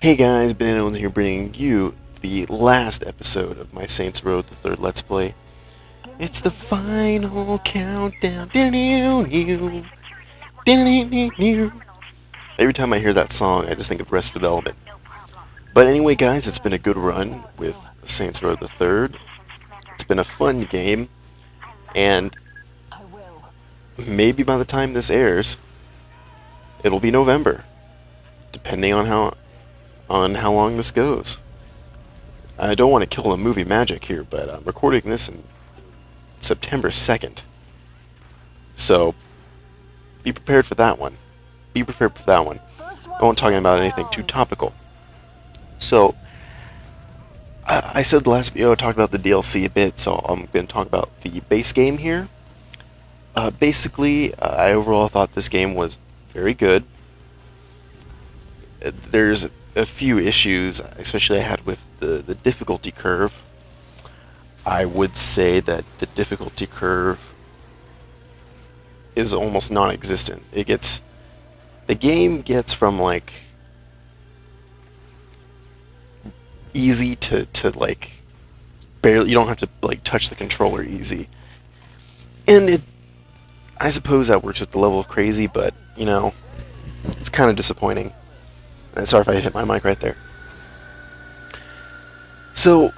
Hey guys, Bananaowns here bringing you the last episode of my Saints Row the Third Let's Play. It's the final countdown. Every time I hear that song, I just think of Arrested Development. But anyway, guys, it's been a good run with Saints Row the Third. It's been a fun game, and maybe by the time this airs, it'll be November, depending on how long this goes. I don't want to kill the movie magic here, but I'm recording this in September 2nd. So, be prepared for that one. Be prepared for that one. I won't talk about anything too topical. So, I said the last video I talked about the DLC a bit, so I'm going to talk about the base game here. Basically, I overall thought this game was very good. There's a few issues, especially I had with the difficulty curve. I would say that the difficulty curve is almost non-existent. The game gets from like easy to like barely, you don't have to like touch the controller easy. And I suppose that works with the level of crazy, but you know, it's kind of disappointing. Sorry if I hit my mic right there. So,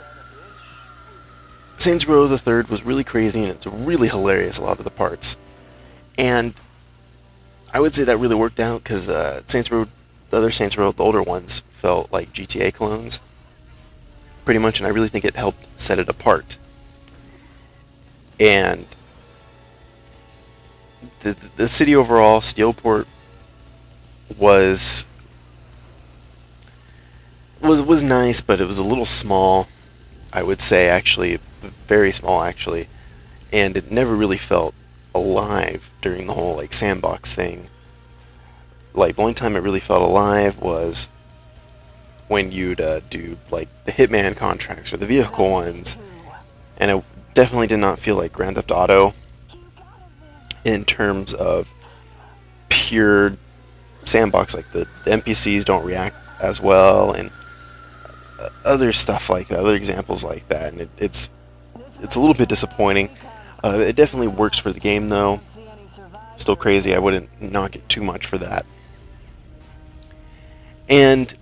Saints Row the Third was really crazy, and it's really hilarious, a lot of the parts. And I would say that really worked out, because Saints Row, the other Saints Row, the older ones, felt like GTA clones, pretty much, and I really think it helped set it apart. And the city overall, Steelport, was nice, but it was a little small, I would say, actually, very small, actually, and it never really felt alive during the whole, like, sandbox thing. Like, the only time it really felt alive was when you'd do, like, the Hitman contracts or the vehicle ones, and it definitely did not feel like Grand Theft Auto in terms of pure sandbox. Like, the NPCs don't react as well, and other stuff like that, other examples like that, and it's a little bit disappointing. It definitely works for the game, though. Still crazy. I wouldn't knock it too much for that. And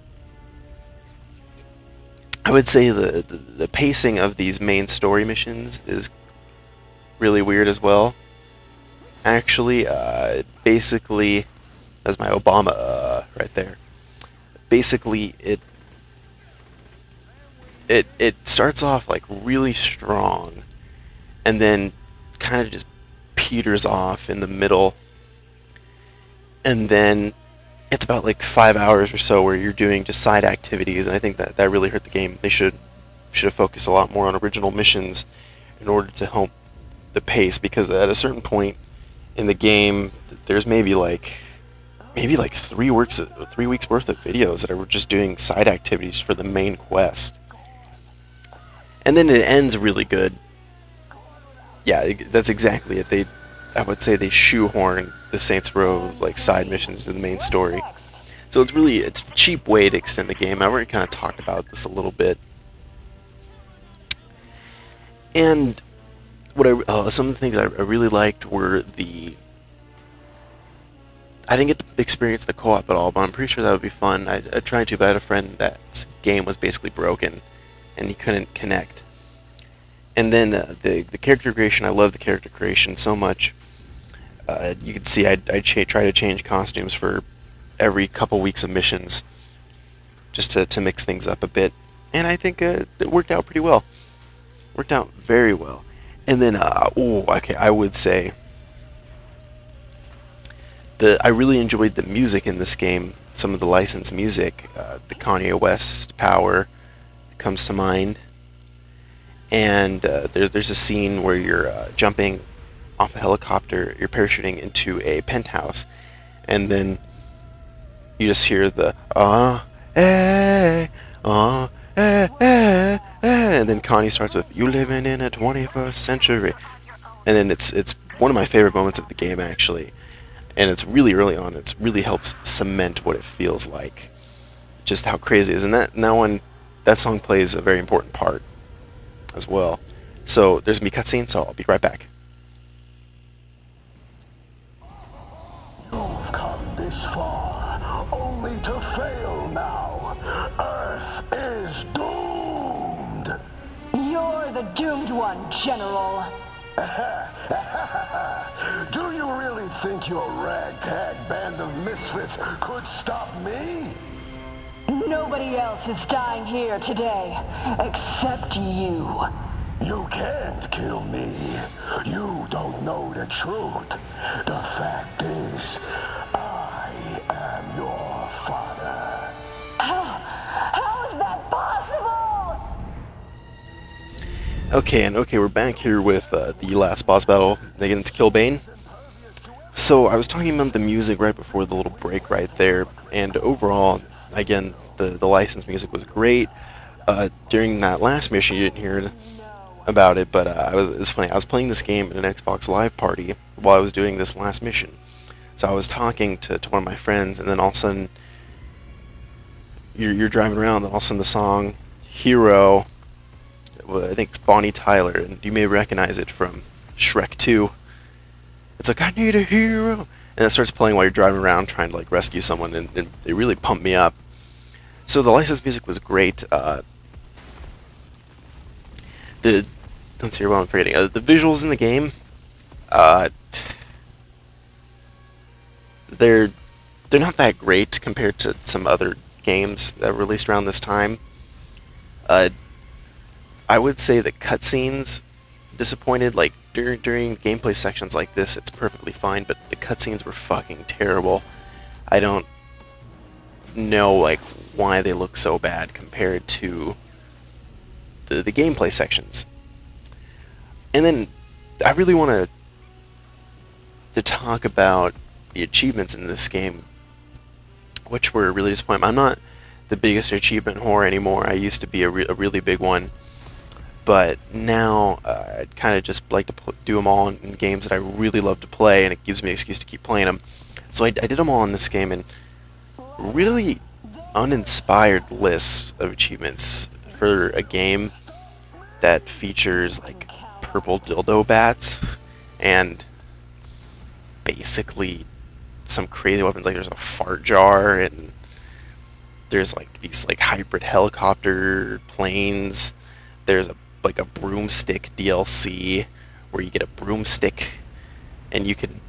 I would say the pacing of these main story missions is really weird as well. Actually, basically, that's my Obama right there. Basically, it starts off like really strong, and then kind of just peters off in the middle, and then it's about like 5 hours or so where you're doing just side activities, and I think that really hurt the game. They should have focused a lot more on original missions in order to help the pace, because at a certain point in the game, there's maybe like 3 weeks worth of videos that are just doing side activities for the main quest. And then it ends really good. Yeah, that's exactly it. I would say they shoehorn the Saints Row like side missions to the main story. So it's a cheap way to extend the game. I already kind of talked about this a little bit. And some of the things I really liked were I didn't get to experience the co-op at all, but I'm pretty sure that would be fun. I tried to, but I had a friend that game was basically broken, and he couldn't connect. And then the character creation, I love the character creation so much. You can see I try to change costumes for every couple weeks of missions, just to mix things up a bit. And I think it worked out pretty well. Worked out very well. And then, I would say I really enjoyed the music in this game. Some of the licensed music, the Kanye West Power comes to mind. And there's a scene where you're jumping off a helicopter, you're parachuting into a penthouse, and then you just hear the and then Kanye starts with "You living in a 21st century," and then it's one of my favorite moments of the game, actually, and it's really early on. It really helps cement what it feels like. just how crazy it is. And that song plays a very important part as well. So there's gonna be cutscene, so I'll be right back. You've come this far, only to fail now. Earth is doomed. You're the doomed one, General. Do you really think your ragtag band of misfits could stop me? Nobody else is dying here today, except you. You can't kill me. You don't know the truth. The fact is, I am your father. How is that possible? Okay, we're back here with the last boss battle against Killbane. So I was talking about the music right before the little break right there, and overall, again, the licensed music was great. During that last mission, you didn't hear about it, but it's funny. I was playing this game in an Xbox Live party while I was doing this last mission. So I was talking to one of my friends, and then all of a sudden, you're driving around, and all of a sudden the song "Hero," well, I think it's Bonnie Tyler, and you may recognize it from Shrek 2. It's like, I need a hero, and it starts playing while you're driving around trying to like rescue someone, and it really pumped me up. So the licensed music was great. The Let's see what I'm forgetting. The visuals in the game, uh, they're not that great compared to some other games that were released around this time. Uh, I would say the cutscenes disappointed. Like during gameplay sections like this, it's perfectly fine, but the cutscenes were fucking terrible. I don't know like why they look so bad compared to the gameplay sections. And then I really want to talk about the achievements in this game, which were really disappointing. I'm not the biggest achievement whore anymore. I used to be a really big one, but now I'd kind of just like to do them all in games that I really love to play, and it gives me an excuse to keep playing them. So I did them all in this game, and really uninspired lists of achievements for a game that features like purple dildo bats and basically some crazy weapons. Like there's a fart jar, and there's like these like hybrid helicopter planes. There's a broomstick DLC where you get a broomstick and you can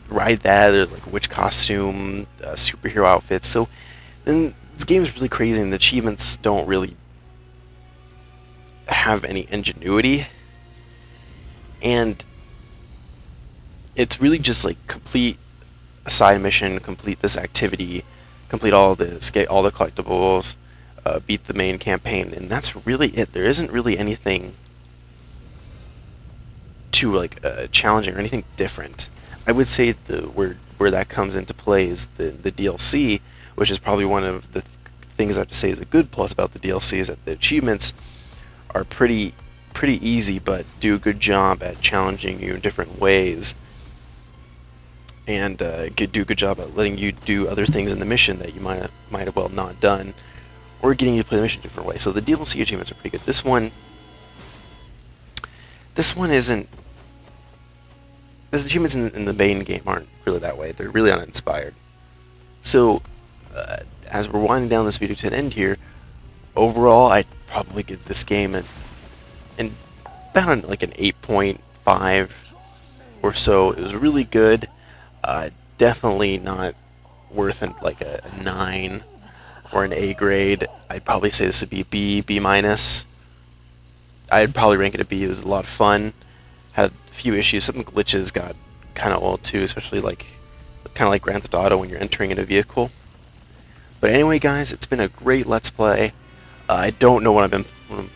ride that. There's like a witch costume, superhero outfits. So then this game is really crazy, and the achievements don't really have any ingenuity, and it's really just like complete a side mission, complete this activity, complete all this, get all the collectibles, beat the main campaign, and that's really it. There isn't really anything too like challenging or anything different. I would say where that comes into play is the DLC, which is probably one of the things I have to say is a good plus about the DLC, is that the achievements are pretty easy, but do a good job at challenging you in different ways, and do a good job at letting you do other things in the mission that you might have well not done, or getting you to play the mission a different way. So the DLC achievements are pretty good. This one isn't. The achievements in the main game aren't really that way. They're really uninspired. So as we're winding down this video to an end here, overall I'd probably give this game about like an 8.5 or so. It was really good. Definitely not worth like a 9 or an A grade. I'd probably say this would be B minus. I'd probably rank it a B. It was a lot of fun. Had a few issues. Some glitches got kind of old too, especially like kind of like Grand Theft Auto when you're entering in a vehicle. But anyway, guys, it's been a great Let's Play. I don't know what I'm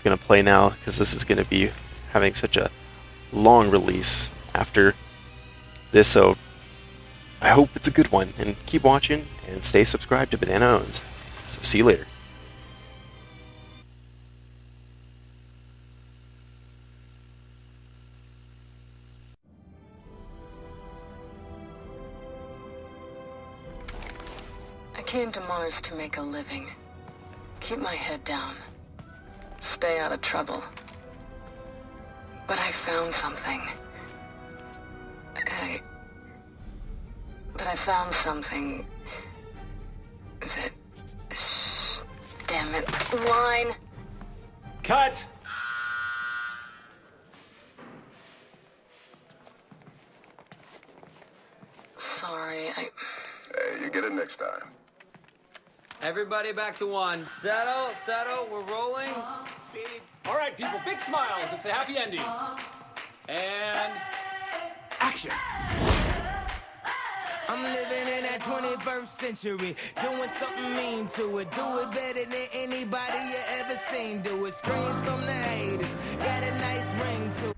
gonna play now, because this is gonna be having such a long release after this. So I hope it's a good one, and keep watching and stay subscribed to Bananaowns. So see you later. I came to Mars to make a living. keep my head down. Stay out of trouble. But I found something. I found something that... Damn it. Line. Cut! Sorry, Hey, you get it next time. Everybody back to one. Settle, we're rolling. Speed. All right, people, big smiles. It's a happy ending. And action. I'm living in that 21st century, doing something mean to it. Do it better than anybody you ever seen. Do it. Screams from the haters, got a nice ring to it.